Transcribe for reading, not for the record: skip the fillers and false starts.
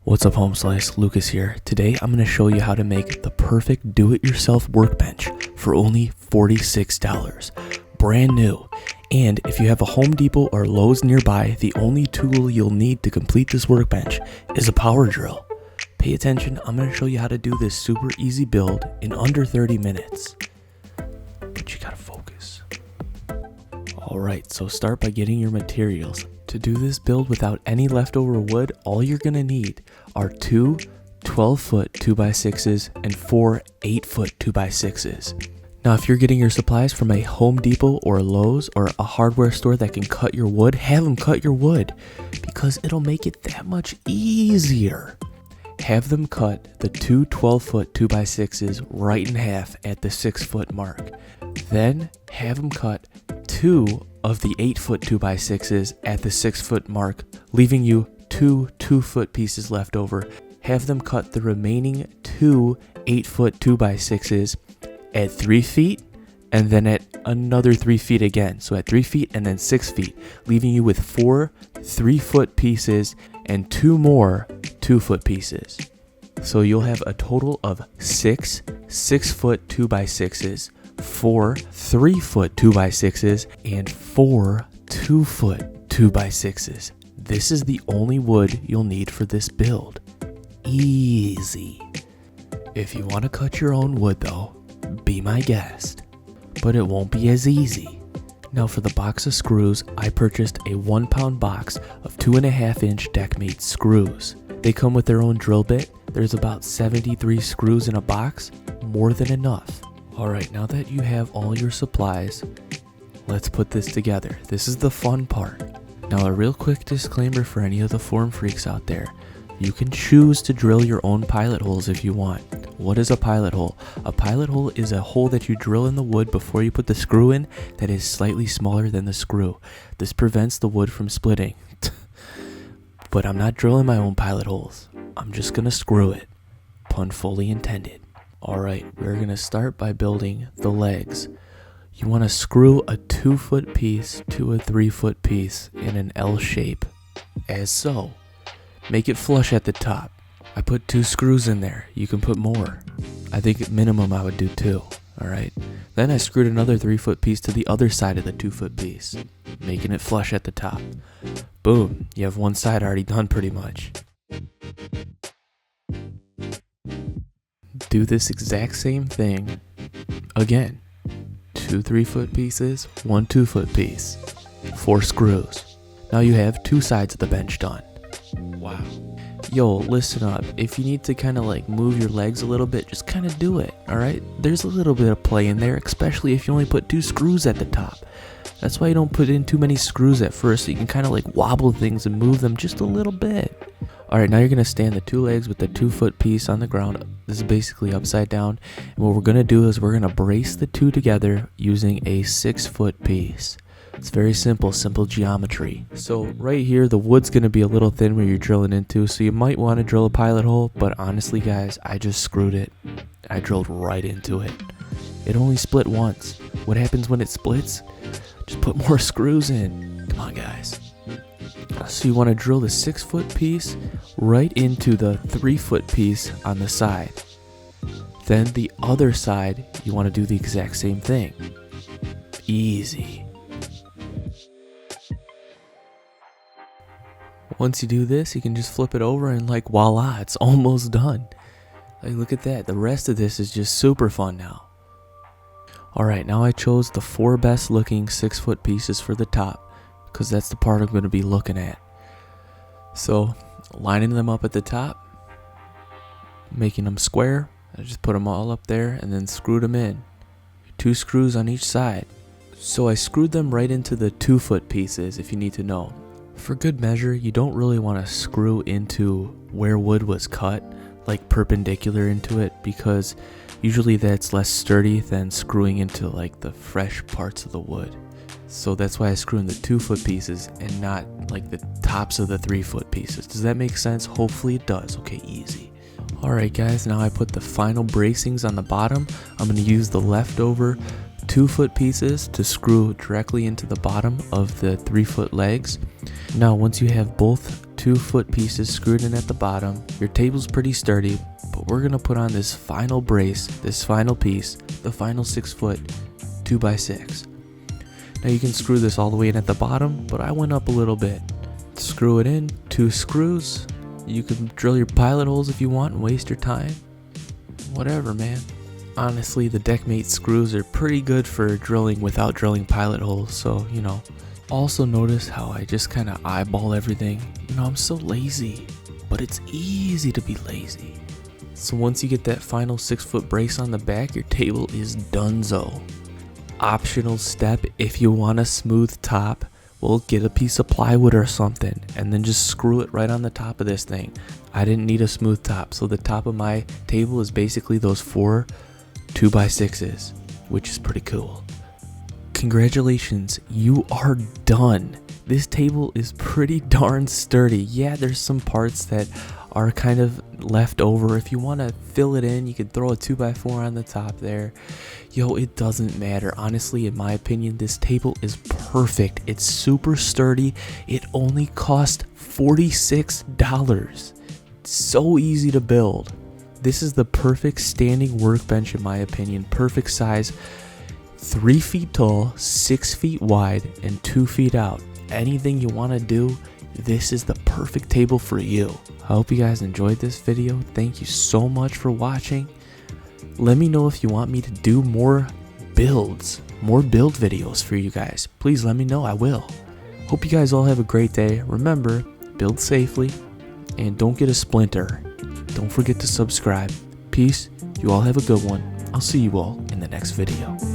What's up, Home Slice? Lucas here. Today I'm going to show you how to make the perfect do-it-yourself workbench for only $46. Brand new. And if you have a Home Depot or Lowe's nearby, the only tool you'll need to complete this workbench is a power drill. Pay attention, I'm going to show you how to do this super easy build in under 30 minutes. But you gotta focus. Alright, so start by getting your materials. To do this build without any leftover wood, all you're going to need are two 12-foot 2x6s and four 8-foot 2x6s. Now, if you're getting your supplies from a Home Depot or a Lowe's or a hardware store that can cut your wood, have them cut your wood because it'll make it that much easier. Have them cut the two 12-foot 2x6s right in half at the 6-foot mark. Then have them cut two of the 8-foot 2x6s at the 6-foot mark, leaving you two 2-foot pieces left over. Have them cut the remaining two 8-foot 2x6s at 3 feet and then at another 3 feet again. So at 3 feet and then 6 feet, leaving you with four 3-foot pieces and two more 2-foot pieces. So you'll have a total of six 6-foot 2x6s, four 3-foot 2x6s, and four 2-foot 2x6s. This is the only wood you'll need for this build. Easy. If you want to cut your own wood though, be my guest. But it won't be as easy. Now for the box of screws, I purchased a 1-pound box of 2.5-inch deck-mate screws. They come with their own drill bit. There's about 73 screws in a box, more than enough. Alright, now that you have all your supplies, let's put this together. This is the fun part. Now a real quick disclaimer for any of the form freaks out there. You can choose to drill your own pilot holes if you want. What is a pilot hole? A pilot hole is a hole that you drill in the wood before you put the screw in that is slightly smaller than the screw. This prevents the wood from splitting. But I'm not drilling my own pilot holes. I'm just gonna screw it. Pun fully intended. Alright, we're gonna start by building the legs. You want to screw a 2-foot piece to a 3-foot piece in an L shape, as so. Make it flush at the top. I put 2 screws in there. You can put more. I think at minimum I would do 2. Alright. Then I screwed another 3-foot piece to the other side of the 2-foot piece, making it flush at the top. Boom. You have one side already done pretty much. Do this exact same thing again. 2 3-foot pieces, 1 2-foot piece, 4 screws. Now you have 2 sides of the bench done. Wow. Yo, listen up. If you need to kind of like move your legs a little bit, just kind of do it, alright? There's a little bit of play in there, especially if you only put 2 screws at the top. That's why you don't put in too many screws at first, so you can kind of like wobble things and move them just a little bit. Alright, now you're going to stand the 2 legs with the 2-foot piece on the ground. This is basically upside down. And what we're going to do is we're going to brace the 2 together using a 6-foot piece. It's very simple geometry. So right here, the wood's going to be a little thin where you're drilling into, so you might want to drill a pilot hole, but honestly guys, I just screwed it. I drilled right into it. It only split once. What happens when it splits? Just put more screws in. Come on guys. So you want to drill the 6-foot piece right into the 3-foot piece on the side. Then the other side, you want to do the exact same thing. Easy. Once you do this, you can just flip it over and like voila, it's almost done. Like look at that. The rest of this is just super fun now. Alright, now I chose the 4 best looking 6-foot pieces for the top, because that's the part I'm going to be looking at. So, lining them up at the top, making them square, I just put them all up there and then screwed them in. 2 screws on each side. So I screwed them right into the 2-foot pieces if you need to know. For good measure, you don't really want to screw into where wood was cut, like perpendicular into it, because usually that's less sturdy than screwing into like the fresh parts of the wood. So that's why I screw in the 2-foot pieces and not like the tops of the 3-foot pieces. Does that make sense? Hopefully it does. Okay, easy. Alright guys, now I put the final bracings on the bottom. I'm going to use the leftover 2-foot pieces to screw directly into the bottom of the 3-foot legs. Now once you have both 2 foot pieces screwed in at the bottom. Your table's pretty sturdy, but we're gonna put on this final brace, this final piece, the final 6 foot 2x6. Now you can screw this all the way in at the bottom, but I went up a little bit. Screw it in, 2 screws. You can drill your pilot holes if you want and waste your time. Whatever, man. Honestly, the Deckmate screws are pretty good for drilling without drilling pilot holes, so, you know. Also notice how I just kind of eyeball everything. You know, I'm so lazy, but it's easy to be lazy. So once you get that final 6 foot brace on the back, your table is donezo. Optional step, if you want a smooth top, well, get a piece of plywood or something and then just screw it right on the top of this thing. I didn't need a smooth top, so the top of my table is basically those 4 2x6s, which is pretty cool. Congratulations, you are done. This table is pretty darn sturdy. Yeah, there's some parts that are kind of left over. If you want to fill it in, you can throw a 2x4 on the top there. Yo, it doesn't matter. Honestly, in my opinion, this table is perfect. It's super sturdy. It only cost $46. It's so easy to build. This is the perfect standing workbench in my opinion. Perfect size. 3 feet tall, 6 feet wide, and 2 feet out. Anything you want to do, this is the perfect table for you. I hope you guys enjoyed this video. Thank you so much for watching. Let me know if you want me to do more builds, more build videos for you guys. Please let me know, I will. Hope you guys all have a great day. Remember, build safely and don't get a splinter. Don't forget to subscribe. Peace. You all have a good one. I'll see you all in the next video.